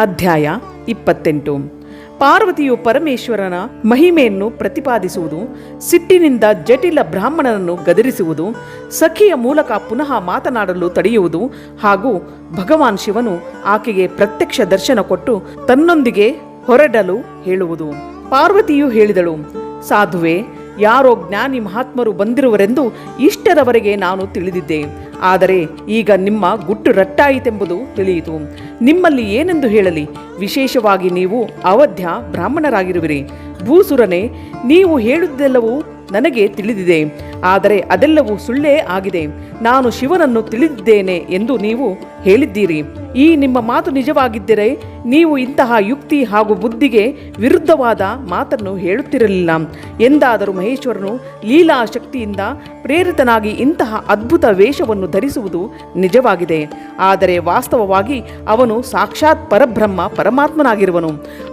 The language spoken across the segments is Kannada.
ಅಧ್ಯಾಯ 28. ಪಾರ್ವತಿಯು ಪರಮೇಶ್ವರನ ಮಹಿಮೆಯನ್ನು ಪ್ರತಿಪಾದಿಸುವುದು, ಸಿಟ್ಟಿನಿಂದ ಜಟಿಲ ಬ್ರಾಹ್ಮಣನನ್ನು ಗದರಿಸುವುದು, ಸಖಿಯ ಮೂಲಕ ಪುನಃ ಮಾತನಾಡಲು ತಡೆಯುವುದು ಹಾಗೂ ಭಗವಾನ್ ಶಿವನು ಆಕೆಗೆ ಪ್ರತ್ಯಕ್ಷ ದರ್ಶನ ಕೊಟ್ಟು ತನ್ನೊಂದಿಗೆ ಹೊರಡಲು ಹೇಳುವುದು. ಪಾರ್ವತಿಯು ಹೇಳಿದಳು, ಸಾಧುವೆ, ಯಾರೋ ಜ್ಞಾನಿ ಮಹಾತ್ಮರು ಬಂದಿರುವರೆಂದು ಇಷ್ಟರವರೆಗೆ ನಾನು ತಿಳಿದಿದ್ದೆ. ಆದರೆ ಈಗ ನಿಮ್ಮ ಗುಟ್ಟು ರಟ್ಟಾಯಿತೆಂಬುದು ತಿಳಿಯಿತು. ನಿಮ್ಮಲ್ಲಿ ಏನೆಂದು ಹೇಳಲಿ? ವಿಶೇಷವಾಗಿ ನೀವು ಅವಧ್ಯ ಬ್ರಾಹ್ಮಣರಾಗಿರುವಿರಿ. ಭೂಸುರನೇ, ನೀವು ಹೇಳುವುದೆಲ್ಲವೂ ನನಗೆ ತಿಳಿದಿದೆ. ಆದರೆ ಅದೆಲ್ಲವೂ ಸುಳ್ಳೇ ಆಗಿದೆ. ನಾನು ಶಿವನನ್ನು ತಿಳಿದಿದ್ದೇನೆ ಎಂದು ನೀವು ಹೇಳಿದ್ದೀರಿ. ಈ ನಿಮ್ಮ ಮಾತು ನಿಜವಾಗಿದ್ದರೆ ನೀವು ಇಂತಹ ಯುಕ್ತಿ ಹಾಗೂ ಬುದ್ಧಿಗೆ ವಿರುದ್ಧವಾದ ಮಾತನ್ನು ಹೇಳುತ್ತಿರಲಿಲ್ಲ. ಎಂದಾದರೂ ಮಹೇಶ್ವರನು ಲೀಲಾ ಶಕ್ತಿಯಿಂದ ಪ್ರೇರಿತನಾಗಿ ಇಂತಹ ಅದ್ಭುತ ವೇಷವನ್ನು ಧರಿಸುವುದು ನಿಜವಾಗಿದೆ. ಆದರೆ ವಾಸ್ತವವಾಗಿ ಅವನು ಸಾಕ್ಷಾತ್ ಪರಬ್ರಹ್ಮ ಪರಮಾತ್ಮನಾಗಿರುವನು.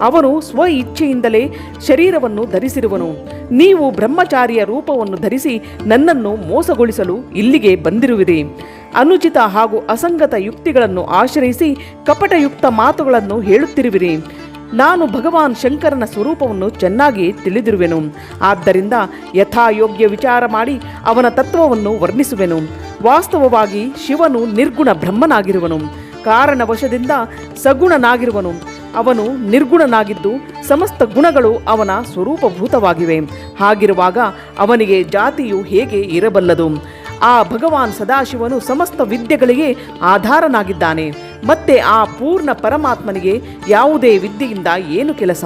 ಅವನು ಸ್ವ ಇಚ್ಛೆಯಿಂದಲೇ ಶರೀರವನ್ನು ಧರಿಸಿರುವನು. ನೀವು ಬ್ರಹ್ಮಚಾರಿಯ ರೂಪವನ್ನು ಧರಿಸಿ ನನ್ನನ್ನು ಮೋಸಗೊಳಿಸಲು ಇಲ್ಲಿಗೆ ಬಂದಿರುವಿರಿ. ಅನುಚಿತ ಹಾಗೂ ಅಸಂಗತ ಯುಕ್ತಿಗಳನ್ನು ಆಶ್ರಯಿಸಿ ಕಪಟಯುಕ್ತ ಮಾತುಗಳನ್ನು ಹೇಳುತ್ತಿರುವಿರಿ. ನಾನು ಭಗವಾನ್ ಶಂಕರನ ಸ್ವರೂಪವನ್ನು ಚೆನ್ನಾಗಿ ತಿಳಿದಿರುವೆನು. ಆದ್ದರಿಂದ ಯಥಾಯೋಗ್ಯ ವಿಚಾರ ಮಾಡಿ ಅವನ ತತ್ವವನ್ನು ವರ್ಣಿಸುವೆನು. ವಾಸ್ತವವಾಗಿ ಶಿವನು ನಿರ್ಗುಣ ಬ್ರಹ್ಮನಾಗಿರುವನು. ಕಾರಣವಶದಿಂದ ಸಗುಣನಾಗಿರುವನು. ಅವನು ನಿರ್ಗುಣನಾಗಿದ್ದು ಸಮಸ್ತ ಗುಣಗಳು ಅವನ ಸ್ವರೂಪಭೂತವಾಗಿವೆ. ಹಾಗಿರುವಾಗ ಅವನಿಗೆ ಜಾತಿಯು ಹೇಗೆ ಇರಬಲ್ಲದು? ಆ ಭಗವಾನ್ ಸದಾಶಿವನು ಸಮಸ್ತ ವಿದ್ಯೆಗಳಿಗೆ ಆಧಾರನಾಗಿದ್ದಾನೆ. ಮತ್ತೆ ಆ ಪೂರ್ಣ ಪರಮಾತ್ಮನಿಗೆ ಯಾವುದೇ ವಿದ್ಯೆಯಿಂದ ಏನು ಕೆಲಸ?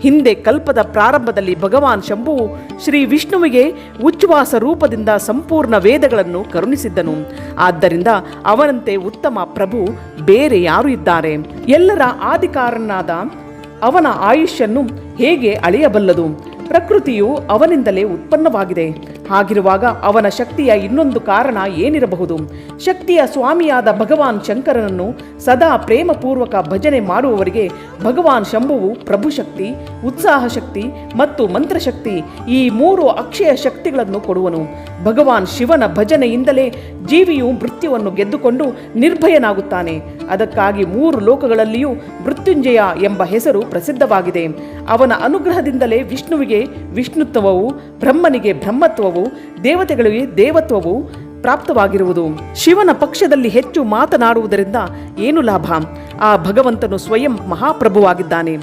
ಹಿಂದೆ ಕಲ್ಪದ ಪ್ರಾರಂಭದಲ್ಲಿ ಭಗವಾನ್ ಶಂಭುವು ಶ್ರೀ ವಿಷ್ಣುವಿಗೆ ಉಚ್ಛ್ವಾಸ ರೂಪದಿಂದ ಸಂಪೂರ್ಣ ವೇದಗಳನ್ನು ಕರುಣಿಸಿದ್ದನು. ಆದ್ದರಿಂದ ಅವನಂತೆ ಉತ್ತಮ ಪ್ರಭು ಬೇರೆ ಯಾರು ಇದ್ದಾರೆ? ಎಲ್ಲರ ಆದಿಕಾರನಾದ ಅವನ ಆಯುಷ್ಯನ್ನು ಹೇಗೆ ಅಳೆಯಬಲ್ಲದು? ಪ್ರಕೃತಿಯು ಅವನಿಂದಲೇ ಉತ್ಪನ್ನವಾಗಿದೆ. ಹಾಗಿರುವಾಗ ಅವನ ಶಕ್ತಿಯ ಇನ್ನೊಂದು ಕಾರಣ ಏನಿರಬಹುದು? ಶಕ್ತಿಯ ಸ್ವಾಮಿಯಾದ ಭಗವಾನ್ ಶಂಕರನನ್ನು ಸದಾ ಪ್ರೇಮಪೂರ್ವಕ ಭಜನೆ ಮಾಡುವವರಿಗೆ ಭಗವಾನ್ ಶಂಭುವು ಪ್ರಭುಶಕ್ತಿ, ಉತ್ಸಾಹ ಶಕ್ತಿ ಮತ್ತು ಮಂತ್ರಶಕ್ತಿ, ಈ 3 ಅಕ್ಷಯ ಶಕ್ತಿಗಳನ್ನು ಕೊಡುವನು. ಭಗವಾನ್ ಶಿವನ ಭಜನೆಯಿಂದಲೇ ಜೀವಿಯು ಮೃತ್ಯುವನ್ನು ಗೆದ್ದುಕೊಂಡು ನಿರ್ಭಯನಾಗುತ್ತಾನೆ. ಅದಕ್ಕಾಗಿ 3 ಲೋಕಗಳಲ್ಲಿಯೂ ಮೃತ್ಯುಂಜಯ ಎಂಬ ಹೆಸರು ಪ್ರಸಿದ್ಧವಾಗಿದೆ. ಅವನ ಅನುಗ್ರಹದಿಂದಲೇ ವಿಷ್ಣುವಿಗೆ ವಿಷ್ಣುತ್ವವು, ಬ್ರಹ್ಮನಿಗೆ ಬ್ರಹ್ಮತ್ವವು, ದೇವತೆಗಳಿಗೆ ದೇವತ್ವವು ಪ್ರಾಪ್ತವಾಗಿರುವುದು. ಶಿವನ ಪಕ್ಷದಲ್ಲಿ ಹೆಚ್ಚು ಮಾತನಾಡುವುದರಿಂದ ಏನು ಲಾಭ? ಆ ಭಗವಂತನು ಸ್ವಯಂ ಮಹಾಪ್ರಭುವಾಗಿದ್ದಾನೆ.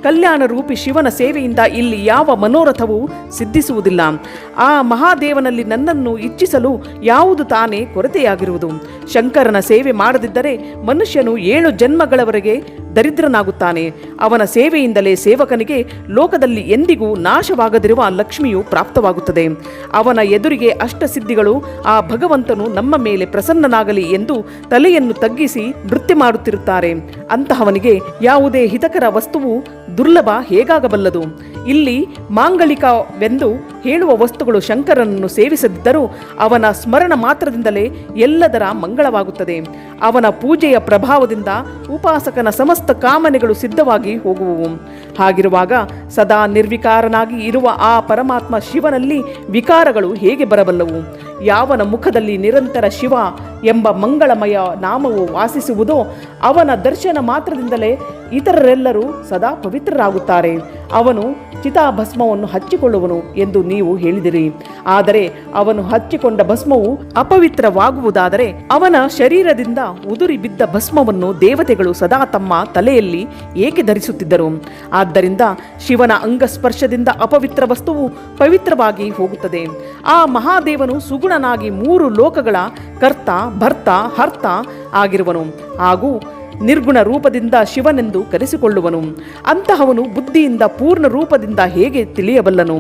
ಕಲ್ಯಾಣ ರೂಪಿ ಶಿವನ ಸೇವೆಯಿಂದ ಇಲ್ಲಿ ಯಾವ ಮನೋರಥವೂ ಸಿದ್ಧಿಸುವುದಿಲ್ಲ. ಆ ಮಹಾದೇವನಲ್ಲಿ ನನ್ನನ್ನು ಇಚ್ಛಿಸಲು ಯಾವುದು ತಾನೇ ಕೊರತೆಯಾಗಿರುವುದು? ಶಂಕರನ ಸೇವೆ ಮಾಡದಿದ್ದರೆ ಮನುಷ್ಯನು 7 ಜನ್ಮಗಳವರೆಗೆ ದರಿದ್ರನಾಗುತ್ತಾನೆ. ಅವನ ಸೇವೆಯಿಂದಲೇ ಸೇವಕನಿಗೆ ಲೋಕದಲ್ಲಿ ಎಂದಿಗೂ ನಾಶವಾಗದಿರುವ ಲಕ್ಷ್ಮಿಯು ಪ್ರಾಪ್ತವಾಗುತ್ತದೆ. ಅವನ ಎದುರಿಗೆ ಅಷ್ಟಸಿದ್ಧಿಗಳು ಆ ಭಗವಂತನು ನಮ್ಮ ಮೇಲೆ ಪ್ರಸನ್ನನಾಗಲಿ ಎಂದು ತಲೆಯನ್ನು ತಗ್ಗಿಸಿ ನೃತ್ಯ ಮಾಡುತ್ತಿರುತ್ತಾರೆ. ಅಂತಹವನಿಗೆ ಯಾವುದೇ ಹಿತಕರ ವಸ್ತುವು ದುರ್ಲಭ ಹೇಗಾಗಬಲ್ಲದು? ಇಲ್ಲಿ ಮಾಂಗಳಿಕವೆಂದು ಹೇಳುವ ವಸ್ತುಗಳು ಶಂಕರನನ್ನು ಸೇವಿಸದಿದ್ದರೂ ಅವನ ಸ್ಮರಣ ಮಾತ್ರದಿಂದಲೇ ಎಲ್ಲದರ ಮಂಗಳವಾಗುತ್ತದೆ. ಅವನ ಪೂಜೆಯ ಪ್ರಭಾವದಿಂದ ಉಪಾಸಕನ ಸಮಸ್ತ ಕಾಮನೆಗಳು ಸಿದ್ಧವಾಗಿ ಹೋಗುವವು. ಹಾಗಿರುವಾಗ ಸದಾ ನಿರ್ವಿಕಾರನಾಗಿ ಇರುವ ಆ ಪರಮಾತ್ಮ ಶಿವನಲ್ಲಿ ವಿಕಾರಗಳು ಹೇಗೆ ಬರಬಲ್ಲವು? ಯಾವನ ಮುಖದಲ್ಲಿ ನಿರಂತರ ಶಿವ ಎಂಬ ಮಂಗಳಮಯ ನಾಮವು ವಾಸಿಸುವುದೋ ಅವನ ದರ್ಶನ ಮಾತ್ರದಿಂದಲೇ ಇತರರೆಲ್ಲರೂ ಸದಾ ಪವಿತ್ರರಾಗುತ್ತಾರೆ. ಅವನು ಚಿತಾಭಸ್ಮವನ್ನು ಹಚ್ಚಿಕೊಳ್ಳುವನು ಎಂದು ನೀವು ಹೇಳಿದಿರಿ. ಆದರೆ ಅವನು ಹಚ್ಚಿಕೊಂಡ ಭಸ್ಮವು ಅಪವಿತ್ರವಾಗುವುದಾದರೆ ಅವನ ಶರೀರದಿಂದ ಉದುರಿ ಬಿದ್ದ ಭಸ್ಮವನ್ನು ದೇವತೆಗಳು ಸದಾ ತಮ್ಮ ತಲೆಯಲ್ಲಿ ಏಕೆ ಧರಿಸುತ್ತಿದ್ದರು? ಆದ್ದರಿಂದ ಶಿವನ ಅಂಗಸ್ಪರ್ಶದಿಂದ ಅಪವಿತ್ರ ವಸ್ತುವು ಪವಿತ್ರವಾಗಿ ಹೋಗುತ್ತದೆ. ಆ ಮಹಾದೇವನು ಸುಗುಣನಾಗಿ 3 ಲೋಕಗಳ ಕರ್ತ, ಭರ್ತ, ಹರ್ತ ಆಗಿರುವನು ಹಾಗೂ ನಿರ್ಗುಣ ರೂಪದಿಂದ ಶಿವನೆಂದು ಕರೆಸಿಕೊಳ್ಳುವನು. ಅಂತಹವನು ಬುದ್ಧಿಯಿಂದ ಪೂರ್ಣ ರೂಪದಿಂದ ಹೇಗೆ ತಿಳಿಯಬಲ್ಲನು?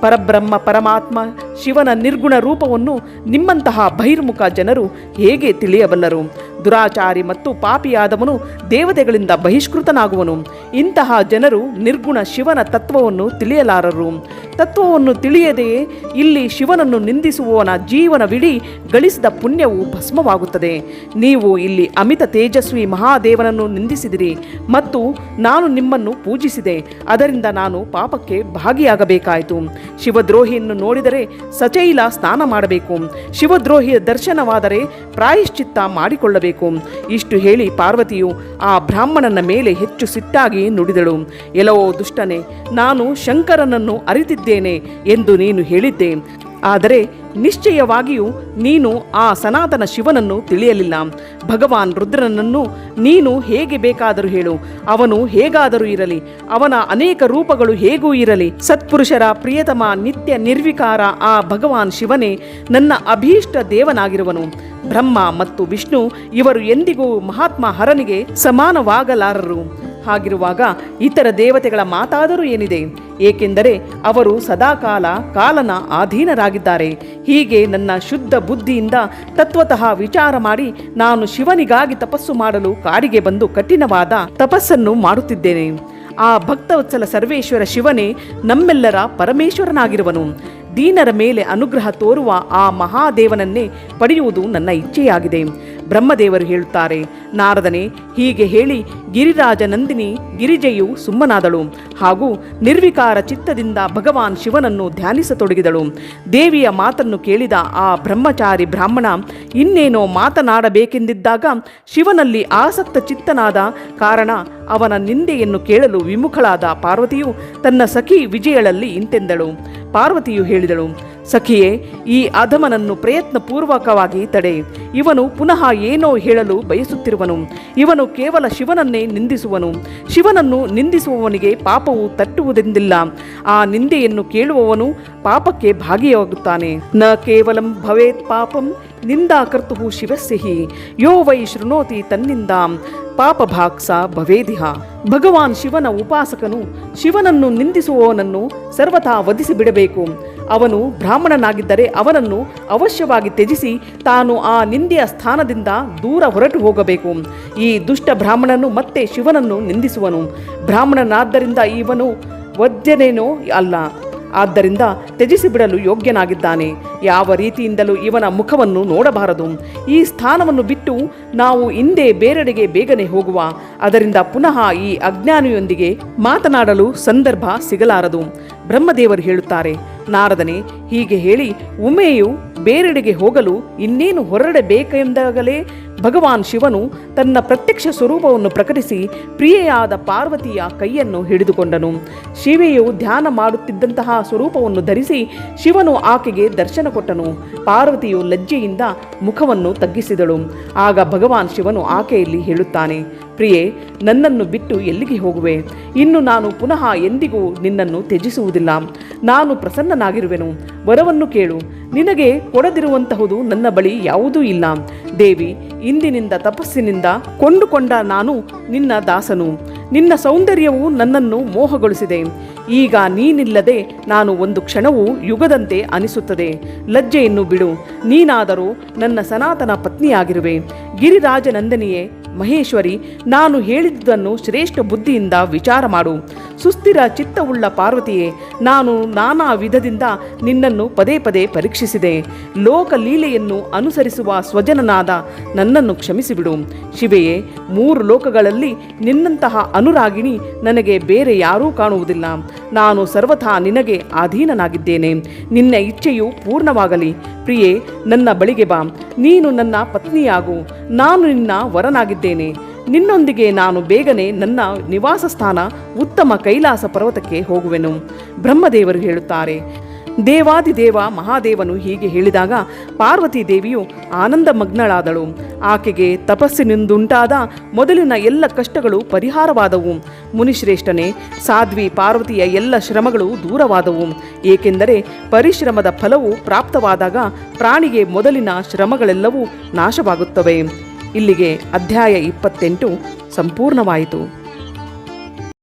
ಪರಬ್ರಹ್ಮ ಪರಮಾತ್ಮ ಶಿವನ ನಿರ್ಗುಣ ರೂಪವನ್ನು ನಿಮ್ಮಂತಹ ಬಹಿರ್ಮುಖ ಜನರು ಹೇಗೆ ತಿಳಿಯಬಲ್ಲರು? ದುರಾಚಾರಿ ಮತ್ತು ಪಾಪಿಯಾದವನು ದೇವತೆಗಳಿಂದ ಬಹಿಷ್ಕೃತನಾಗುವನು. ಇಂತಹ ಜನರು ನಿರ್ಗುಣ ಶಿವನ ತತ್ವವನ್ನು ತಿಳಿಯಲಾರರು. ತತ್ವವನ್ನು ತಿಳಿಯದೆಯೇ ಇಲ್ಲಿ ಶಿವನನ್ನು ನಿಂದಿಸುವವನ ಜೀವನವಿಡೀ ಗಳಿಸಿದ ಪುಣ್ಯವು ಭಸ್ಮವಾಗುತ್ತದೆ. ನೀವು ಇಲ್ಲಿ ಅಮಿತ ತೇಜಸ್ವಿ ಮಹಾದೇವನನ್ನು ನಿಂದಿಸಿದಿರಿ ಮತ್ತು ನಾನು ನಿಮ್ಮನ್ನು ಪೂಜಿಸಿದೆ. ಅದರಿಂದ ನಾನು ಪಾಪಕ್ಕೆ ಭಾಗಿಯಾಗಬೇಕಾಯಿತು. ಶಿವದ್ರೋಹಿಯನ್ನು ನೋಡಿದರೆ ಸಚೈಲ ಸ್ನಾನ ಮಾಡಬೇಕು. ಶಿವದ್ರೋಹಿಯ ದರ್ಶನವಾದರೆ ಪ್ರಾಯಶ್ಚಿತ್ತ ಮಾಡಿಕೊಳ್ಳಬೇಕು. ಇಷ್ಟು ಹೇಳಿ ಪಾರ್ವತಿಯು ಆ ಬ್ರಾಹ್ಮಣನ ಮೇಲೆ ಹೆಚ್ಚು ಸಿಟ್ಟಾಗಿ ನುಡಿದಳು. ಎಲವೋ ದುಷ್ಟನೆ, ನಾನು ಶಂಕರನನ್ನು ಅರಿತಿದ್ದೇನೆ ಎಂದು ನೀನು ಹೇಳಿದ್ದೆ. ಆದರೆ ನಿಶ್ಚಯವಾಗಿಯೂ ನೀನು ಆ ಸನಾತನ ಶಿವನನ್ನು ತಿಳಿಯಲಿಲ್ಲ. ಭಗವಾನ್ ರುದ್ರನನ್ನು ನೀನು ಹೇಗೆ ಬೇಕಾದರೂ ಹೇಳು, ಅವನು ಹೇಗಾದರೂ ಇರಲಿ, ಅವನ ಅನೇಕ ರೂಪಗಳು ಹೇಗೂ ಇರಲಿ, ಸತ್ಪುರುಷರ ಪ್ರಿಯತಮ ನಿತ್ಯ ನಿರ್ವಿಕಾರ ಆ ಭಗವಾನ್ ಶಿವನೇ ನನ್ನ ಅಭೀಷ್ಟ ದೇವನಾಗಿರುವನು. ಬ್ರಹ್ಮ ಮತ್ತು ವಿಷ್ಣು ಇವರು ಎಂದಿಗೂ ಮಹಾತ್ಮ ಹರನಿಗೆ ಸಮಾನವಾಗಲಾರರು. ಹಾಗಿರುವಾಗ ಇತರ ದೇವತೆಗಳ ಮಾತಾದರೂ ಏನಿದೆ? ಏಕೆಂದರೆ ಅವರು ಸದಾಕಾಲ ಕಾಲನ ಅಧೀನರಾಗಿದ್ದಾರೆ. ಹೀಗೆ ನನ್ನ ಶುದ್ಧ ಬುದ್ಧಿಯಿಂದ ತತ್ವತಃ ವಿಚಾರ ಮಾಡಿ ನಾನು ಶಿವನಿಗಾಗಿ ತಪಸ್ಸು ಮಾಡಲು ಕಾಡಿಗೆ ಬಂದು ಕಠಿಣವಾದ ತಪಸ್ಸನ್ನು ಮಾಡುತ್ತಿದ್ದೇನೆ. ಆ ಭಕ್ತವತ್ಸಲ ಸರ್ವೇಶ್ವರ ಶಿವನೇ ನಮ್ಮೆಲ್ಲರ ಪರಮೇಶ್ವರನಾಗಿರುವನು. ದೀನರ ಮೇಲೆ ಅನುಗ್ರಹ ತೋರುವ ಆ ಮಹಾದೇವನನ್ನೇ ಪಡೆಯುವುದು ನನ್ನ ಇಚ್ಛೆಯಾಗಿದೆ. ಬ್ರಹ್ಮದೇವರು ಹೇಳುತ್ತಾರೆ, ನಾರದನೇ, ಹೀಗೆ ಹೇಳಿ ಗಿರಿರಾಜ ನಂದಿನಿ ಗಿರಿಜೆಯು ಸುಮ್ಮನಾದಳು ಹಾಗೂ ನಿರ್ವಿಕಾರ ಚಿತ್ತದಿಂದ ಭಗವಾನ್ ಶಿವನನ್ನು ಧ್ಯಾನಿಸತೊಡಗಿದಳು. ದೇವಿಯ ಮಾತನ್ನು ಕೇಳಿದ ಆ ಬ್ರಹ್ಮಚಾರಿ ಬ್ರಾಹ್ಮಣ ಇನ್ನೇನೋ ಮಾತನಾಡಬೇಕೆಂದಿದ್ದಾಗ ಶಿವನಲ್ಲಿ ಆಸಕ್ತ ಚಿತ್ತನಾದ ಕಾರಣ ಅವನ ನಿಂದೆಯನ್ನು ಕೇಳಲು ವಿಮುಖಳಾದ ಪಾರ್ವತಿಯು ತನ್ನ ಸಖಿ ವಿಜಯಳಲ್ಲಿ ಇಂತೆಂದಳು. ಪಾರ್ವತಿಯು ಹೇಳಿದಳು, ಸಖಿಯೇ, ಈ ಅಧಮನನ್ನು ಪ್ರಯತ್ನಪೂರ್ವಕವಾಗಿ ತಡೆ. ಇವನು ಪುನಃ ಏನೋ ಹೇಳಲು ಬಯಸುತ್ತಿರುವನು. ಇವನು ಕೇವಲ ಶಿವನನ್ನೇ ನಿಂದಿಸುವನು. ಶಿವನನ್ನು ನಿಂದಿಸುವವನಿಗೆ ಪಾಪವು ತಟ್ಟುವುದೆಂದಿಲ್ಲ. ಆ ನಿಂದೆಯನ್ನು ಕೇಳುವವನು ಪಾಪಕ್ಕೆ ಭಾಗಿಯಾಗುತ್ತಾನೆ. ನ ಕೇವಲಂ ಭವೇತ್ ಪಾಪಂ ನಿಂದಾಕರ್ತುಹು ಶಿವಸ್ಯಹಿ ಯೋ ವೈ ಶೃಣೋತಿ ತನ್ನಿಂದಾಂ ಪಾಪಭಾಕ್ಸ ಭವೇದಿಹ. ಭಗವಾನ್ ಶಿವನ ಉಪಾಸಕನು ಶಿವನನ್ನು ನಿಂದಿಸುವವನನ್ನು ಸರ್ವಥಾ ವಧಿಸಿ ಬಿಡಬೇಕು. ಅವನು ಬ್ರಾಹ್ಮಣನಾಗಿದ್ದರೆ ಅವನನ್ನು ಅವಶ್ಯವಾಗಿ ತ್ಯಜಿಸಿ ತಾನು ಆ ನಿಂದೆಯ ಸ್ಥಾನದಿಂದ ದೂರ ಹೊರಟು ಹೋಗಬೇಕು. ಈ ದುಷ್ಟ ಬ್ರಾಹ್ಮಣನು ಮತ್ತೆ ಶಿವನನ್ನು ನಿಂದಿಸುವನು. ಬ್ರಾಹ್ಮಣನಾದ್ದರಿಂದ ಇವನು ವಧ್ಯನೇನೋ ಅಲ್ಲ, ಆದ್ದರಿಂದ ತ್ಯಜಿಸಿಬಿಡಲು ಯೋಗ್ಯನಾಗಿದ್ದಾನೆ. ಯಾವ ರೀತಿಯಿಂದಲೂ ಇವನ ಮುಖವನ್ನು ನೋಡಬಾರದು. ಈ ಸ್ಥಾನವನ್ನು ಬಿಟ್ಟು ನಾವು ಹಿಂದೆ ಬೇರೆಡೆಗೆ ಬೇಗನೆ ಹೋಗುವ. ಅದರಿಂದ ಪುನಃ ಈ ಅಜ್ಞಾನಿಯೊಂದಿಗೆ ಮಾತನಾಡಲು ಸಂದರ್ಭ ಸಿಗಲಾರದು. ಬ್ರಹ್ಮದೇವರು ಹೇಳುತ್ತಾರೆ, ನಾರದನೇ, ಹೀಗೆ ಹೇಳಿ ಉಮೆಯು ಬೇರೆಡೆಗೆ ಹೋಗಲು ಇನ್ನೇನು ಹೊರಡಬೇಕೆಂದಾಗಲೇ ಭಗವಾನ್ ಶಿವನು ತನ್ನ ಪ್ರತ್ಯಕ್ಷ ಸ್ವರೂಪವನ್ನು ಪ್ರಕಟಿಸಿ ಪ್ರಿಯೆಯಾದ ಪಾರ್ವತಿಯ ಕೈಯನ್ನು ಹಿಡಿದುಕೊಂಡನು. ಶಿವೆಯು ಧ್ಯಾನ ಮಾಡುತ್ತಿದ್ದಂತಹ ಸ್ವರೂಪವನ್ನು ಧರಿಸಿ ಶಿವನು ಆಕೆಗೆ ದರ್ಶನ ಕೊಟ್ಟನು. ಪಾರ್ವತಿಯು ಲಜ್ಜೆಯಿಂದ ಮುಖವನ್ನು ತಗ್ಗಿಸಿದಳು. ಆಗ ಭಗವಾನ್ ಶಿವನು ಆಕೆಯಲ್ಲಿ ಹೇಳುತ್ತಾನೆ, ಪ್ರಿಯೆ, ನನ್ನನ್ನು ಬಿಟ್ಟು ಎಲ್ಲಿಗೆ ಹೋಗುವೆ? ಇನ್ನು ನಾನು ಪುನಃ ಎಂದಿಗೂ ನಿನ್ನನ್ನು ತ್ಯಜಿಸುವುದಿಲ್ಲ. ನಾನು ಪ್ರಸನ್ನನಾಗಿರುವೆನು. ವರವನ್ನು ಕೇಳು. ನಿನಗೆ ಕೊಡದಿರುವಂತಹುದು ನನ್ನ ಬಳಿ ಯಾವುದೂ ಇಲ್ಲ. ದೇವಿ, ಇಂದಿನಿಂದ ತಪಸ್ಸಿನಿಂದ ಕೊಂಡುಕೊಂಡ ನಾನು ನಿನ್ನ ದಾಸನು. ನಿನ್ನ ಸೌಂದರ್ಯವು ನನ್ನನ್ನು ಮೋಹಗೊಳಿಸಿದೆ. ಈಗ ನೀನಿಲ್ಲದೆ ನಾನು ಒಂದು ಕ್ಷಣವೂ ಯುಗದಂತೆ ಅನಿಸುತ್ತದೆ. ಲಜ್ಜೆಯನ್ನು ಬಿಡು. ನೀನಾದರೂ ನನ್ನ ಸನಾತನ ಪತ್ನಿಯಾಗಿರುವೆ. ಗಿರಿರಾಜನಂದನಿಯೇ, ಮಹೇಶ್ವರಿ, ನಾನು ಹೇಳಿದುದನ್ನು ಶ್ರೇಷ್ಠ ಬುದ್ಧಿಯಿಂದ ವಿಚಾರ ಮಾಡು. ಸುಸ್ಥಿರ ಚಿತ್ತವುಳ್ಳ ಪಾರ್ವತಿಯೇ, ನಾನು ನಾನಾ ವಿಧದಿಂದ ನಿನ್ನನ್ನು ಪದೇ ಪದೇ ಪರೀಕ್ಷಿಸಿದೆ. ಲೋಕಲೀಲೆಯನ್ನು ಅನುಸರಿಸುವ ಸ್ವಜನನಾದ ನನ್ನನ್ನು ಕ್ಷಮಿಸಿಬಿಡು. ಶಿವೆಯೇ, 3 ಲೋಕಗಳಲ್ಲಿ ನಿನ್ನಂತಹ ಅನುರಾಗಿಣಿ ನನಗೆ ಬೇರೆ ಯಾರೂ ಕಾಣುವುದಿಲ್ಲ. ನಾನು ಸರ್ವಥಾ ನಿನಗೆ ಅಧೀನನಾಗಿದ್ದೇನೆ. ನಿನ್ನ ಇಚ್ಛೆಯು ಪೂರ್ಣವಾಗಲಿ. ಪ್ರಿಯೆ, ನನ್ನ ಬಳಿಗೆ ಬಾ. ನೀನು ನನ್ನ ಪತ್ನಿಯಾಗು. ನಾನು ನಿನ್ನ ವರನಾಗಿದ್ದೇನೆ. ನಿನ್ನೊಂದಿಗೆ ನಾನು ಬೇಗನೆ ನನ್ನ ನಿವಾಸ ಸ್ಥಾನ ಉತ್ತಮ ಕೈಲಾಸ ಪರ್ವತಕ್ಕೆ ಹೋಗುವೆನು. ಬ್ರಹ್ಮದೇವರು ಹೇಳುತ್ತಾರೆ. ದೇವಾದಿದೇವ ಮಹಾದೇವನು ಹೀಗೆ ಹೇಳಿದಾಗ ಪಾರ್ವತಿ ದೇವಿಯು ಆನಂದಮಗ್ನಳಾದಳು. ಆಕೆಗೆ ತಪಸ್ಸಿನಿಂದುಂಟಾದ ಮೊದಲಿನ ಎಲ್ಲ ಕಷ್ಟಗಳು ಪರಿಹಾರವಾದವು. ಮುನಿಶ್ರೇಷ್ಠನೇ, ಸಾಧ್ವಿ ಪಾರ್ವತಿಯ ಎಲ್ಲ ಶ್ರಮಗಳು ದೂರವಾದವು. ಏಕೆಂದರೆ ಪರಿಶ್ರಮದ ಫಲವು ಪ್ರಾಪ್ತವಾದಾಗ ಪ್ರಾಣಿಗೆ ಮೊದಲಿನ ಶ್ರಮಗಳೆಲ್ಲವೂ ನಾಶವಾಗುತ್ತವೆ. ಇಲ್ಲಿಗೆ ಅಧ್ಯಾಯ 28 ಸಂಪೂರ್ಣವಾಯಿತು.